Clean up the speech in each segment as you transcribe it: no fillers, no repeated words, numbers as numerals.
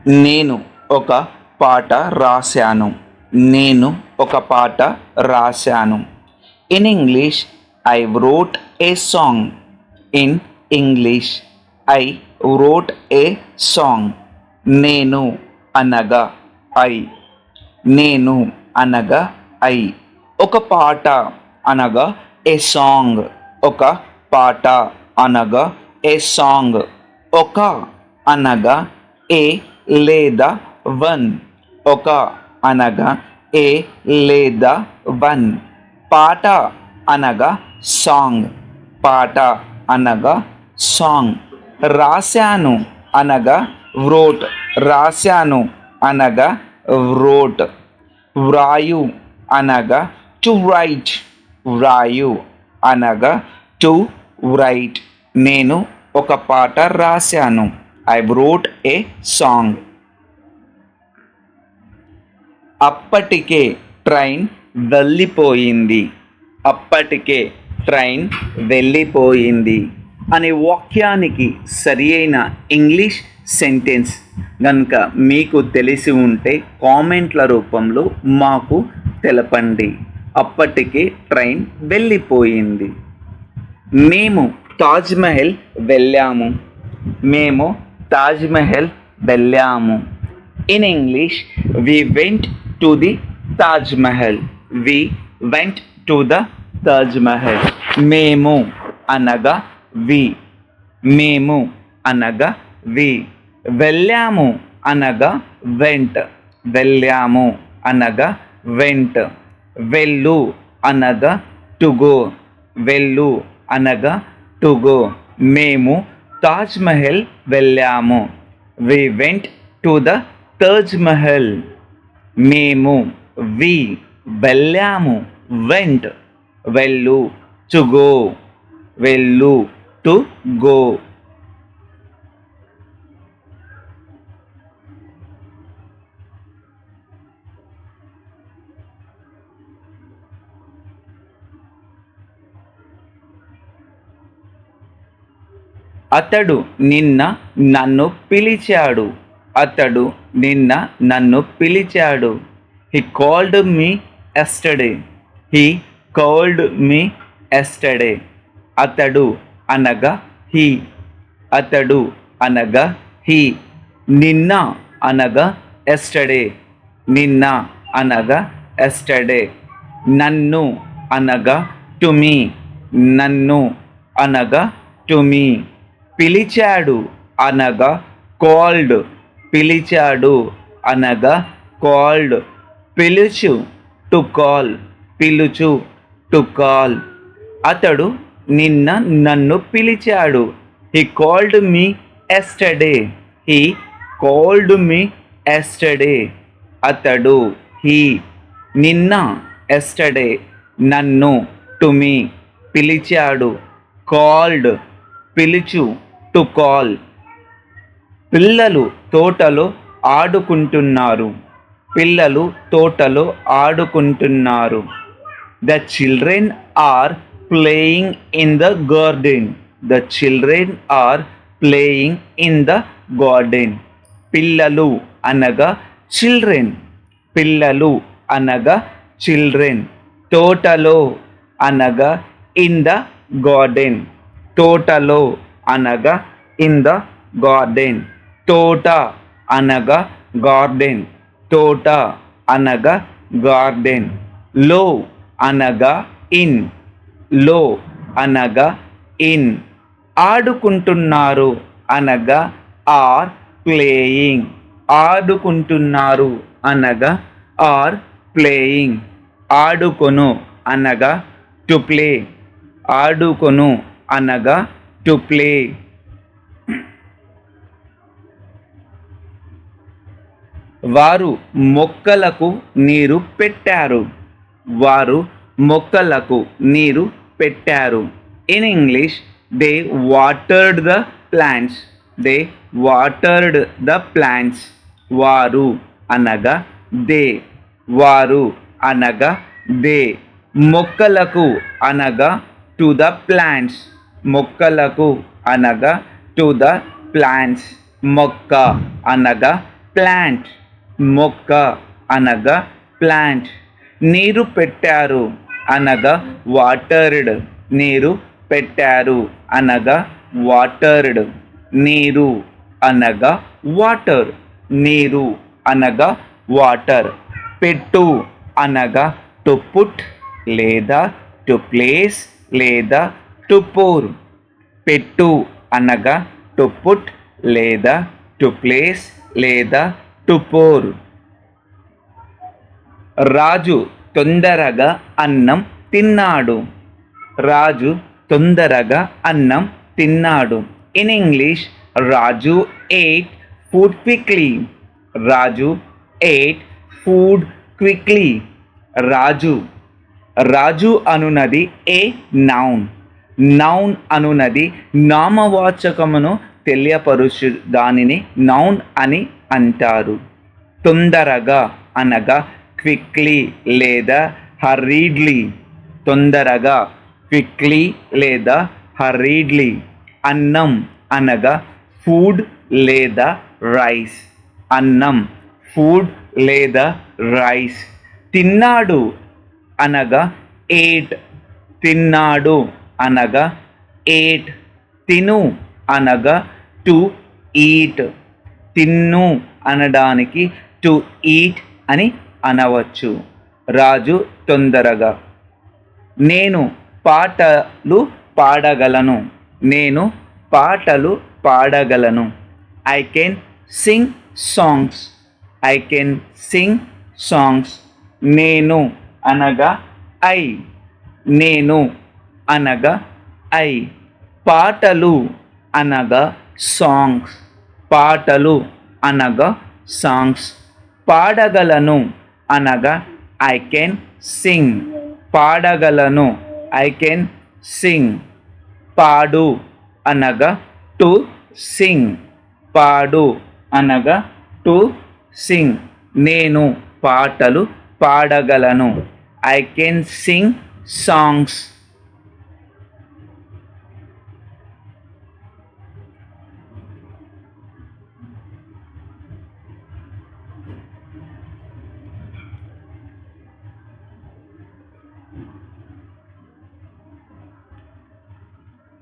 నేను ఒక పాట రాశాను. నేను ఒక పాట రాశాను. In English I wrote A song. In English I wrote A song. నేను అనగా ఐ. నేను అనగా ఐ. ఒక పాట అనగా ఏ సాంగ్. ఒక పాట అనగా ఏ సాంగ్. ఒక అనగా ఏ లేదా వన్. ఒక అనగా ఏ లేదా వన్. పాట అనగా సాంగ్. పాట అనగా సాంగ్. రాశాను అనగా వ్రోట్. రాశాను అనగా వ్రోట్. వ్రాయు అనగా టు రైట్. వ్రాయు అనగా టు రైట్. నేను ఒక పాట రాశాను. I wrote A song. అప్పటికే ట్రైన్ వెళ్ళిపోయింది. అప్పటికే ట్రైన్ వెళ్ళిపోయింది అనే వాక్యానికి సరి అయిన ఇంగ్లీష్ సెంటెన్స్ కనుక మీకు తెలిసి ఉంటే కామెంట్ల రూపంలో మాకు తెలపండి. అప్పటికే ట్రైన్ వెళ్ళిపోయింది. మేము తాజ్మహల్ వెళ్ళాము. మేము తాజ్మహల్ వెళ్ళాము. In English we went to the Taj Mahal. We went to the Taj Mahal. మేము అనగా వి. మేము అనగా వి. వెళ్ళాము అనగా వెంట్. వెళ్ళాము అనగా వెంట్. వెళ్ళు అనగా టు గో. వెళ్ళు అనగా టు గో. మేము తాజ్మహల్ వెళ్ళాము. We went to the Taj Mahal. మేము వి వెళ్ళాము వెంట్. వెళ్ళు టు గో. వెళ్ళు టు గో. అతడు నిన్న నన్ను పిలిచాడు. అతడు నిన్న నన్ను పిలిచాడు. He called me yesterday. He called me yesterday. అతడు అనగా హీ. అతడు అనగా హీ. నిన్న అనగా ఎస్టర్డే. నిన్న అనగా ఎస్టర్డే. నన్ను అనగా టు మీ. నన్ను అనగా టు మీ. పిలిచాడు అనగా కాల్డ్. పిలిచాడు అనగా కాల్డ్. పిలుచు టు కాల్. పిలుచు టు కాల్. అతడు నిన్న నన్ను పిలిచాడు. He called me yesterday. He called me yesterday. అతడు హీ. నిన్న ఎస్టర్డే. నన్ను టు మీ. పిలిచాడు. కాల్డ్ పిలుచు టు కాల్. పిల్లలు తోటలో ఆడుకుంటున్నారు. పిల్లలు తోటలో ఆడుకుంటున్నారు. The children are playing in the garden. The children are playing in the garden. పిల్లలు అనగా చిల్డ్రన్. పిల్లలు అనగా చిల్డ్రన్. తోటలో అనగా ఇన్ ద గార్డెన్. తోటలో అనగా ఇన్ ద గార్డెన్. తోట అనగా గార్డెన్. తోట అనగా గార్డెన్. లో అనగా ఇన్. లో అనగా ఇన్. ఆడుకుంటున్నారు అనగా ఆర్ ప్లేయింగ్. ఆడుకుంటున్నారు అనగా ఆర్ ప్లేయింగ్. ఆడుకొను అనగా టు ప్లే. ఆడుకొను అనగా టు ప్లే. వారు మొక్కలకు నీరు పెట్టారు. వారు మొక్కలకు నీరు పెట్టారు. In English they watered the plants. They watered the plants. వారు అనగా దే. వారు అనగా దే. మొక్కలకు అనగా టు ద ప్లాంట్స్. మొక్కలకు అనగా టు ద ప్లాంట్స్. మొక్క అనగా ప్లాంట్, మొక్క అనగా ప్లాంట్. నీరు పెట్టారు అనగా వాటర్డ్, నీరు పెట్టారు అనగా వాటర్డ్. నీరు అనగా వాటర్, నీరు అనగా వాటర్. పెట్టు అనగా టు పుట్ లేదా టు ప్లేస్ లేదా టు పోర్. పెట్టు అనగా టు పుట్ లేదా టు ప్లేస్ లేదా టు పోర్. రాజు తొందరగా అన్నం తిన్నాడు. రాజు తొందరగా అన్నం తిన్నాడు. In English, Raju ate food quickly. Raju ate food quickly. రాజు, రాజు అనునది ఏ నౌన్. నౌన్ అనునది నామవాచకమును తెలియపరుచు దానిని నౌన్ అని అంటారు. తొందరగా అనగా క్విక్లీ లేదా హర్రీడ్లీ. తొందరగా, క్విక్లీ లేదా హర్రీడ్లీ. అన్నం అనగా ఫుడ్ లేదా రైస్. అన్నం, ఫుడ్ లేదా రైస్. తిన్నాడు అనగా ఏట్. తిన్నాడు అనగా ఏట్. తిను అనగా టు ఈట్. తిన్ను అనడానికి టు ఈట్ అని అనవచ్చు. రాజు తొందరగా. నేను పాటలు పాడగలను. నేను పాటలు పాడగలను. I can sing songs. I can sing songs. నేను అనగా ఐ. నేను అనగా ఐ. పాటలు అనగా సాంగ్స్. పాటలు అనగా సాంగ్స్. పాడగలను అనగా ఐ కెన్ సింగ్. పాడగలను, ఐ కెన్ సింగ్. పాడు అనగా టు సింగ్. పాడు అనగా టు సింగ్. నేను పాటలు పాడగలను. I can sing songs.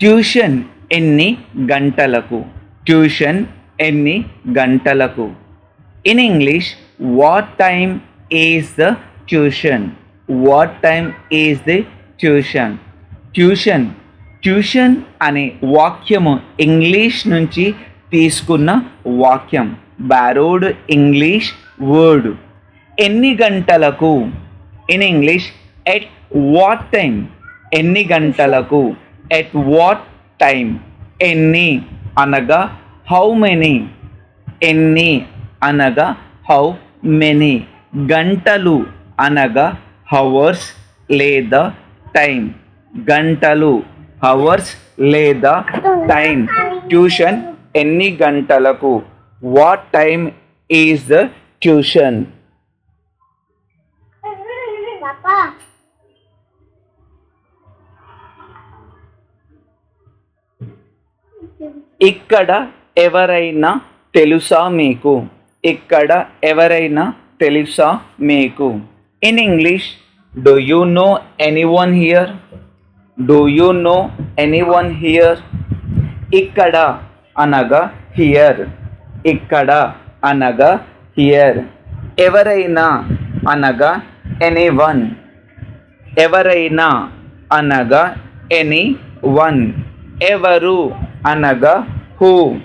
Tuition ఎన్ని గంటలకు? ట్యూషన్ ఎన్ని గంటలకు? In English, what time is the tuition? What time is the tuition? Tuition, tuition అనే వాక్యము ఇంగ్లీష్ నుంచి తీసుకున్న వాక్యం. Borrowed English word. ఎన్ని గంటలకు? In English, at what time? ఎన్ని గంటలకు? At what time? ఎన్ని అనగా హౌ మెనీ. ఎన్ని అనగా హౌ మెనీ. గంటలు అనగా హవర్స్ లేదా టైం. గంటలు, హవర్స్ లేదా టైం. ట్యూషన్ ఎన్ని గంటలకు? What time is the tuition? ఇక్కడ ఎవరైనా తెలుసా మీకు? ఇక్కడ ఎవరైనా తెలుసా మీకు? In English, do you know anyone here? Do you know anyone here? ఇక్కడ అనగా హియర్. ఇక్కడ అనగా హియర్. ఎవరైనా అనగా ఎనీవన్. ఎవరైనా అనగా ఎనీ వన్. ఎవరు అనగా హూ.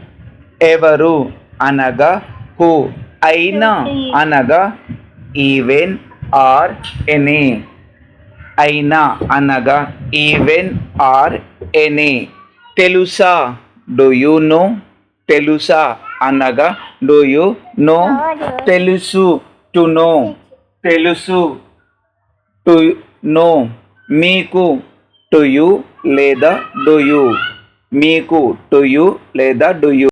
ఎవరు అనగా హూ. అయినా అనగా ఈవెన్ ఆర్ ఎనీ. అయినా అనగా ఈవెన్ ఆర్ ఎనీ. తెలుసా? Do you know. తెలుసా అనగా డూ యూ నో. తెలుసు, టు నో. తెలుసు, టు నో. మీకు, టు యూ లేదా డు యూ. మీకు, టు యూ లేదా డు యూ.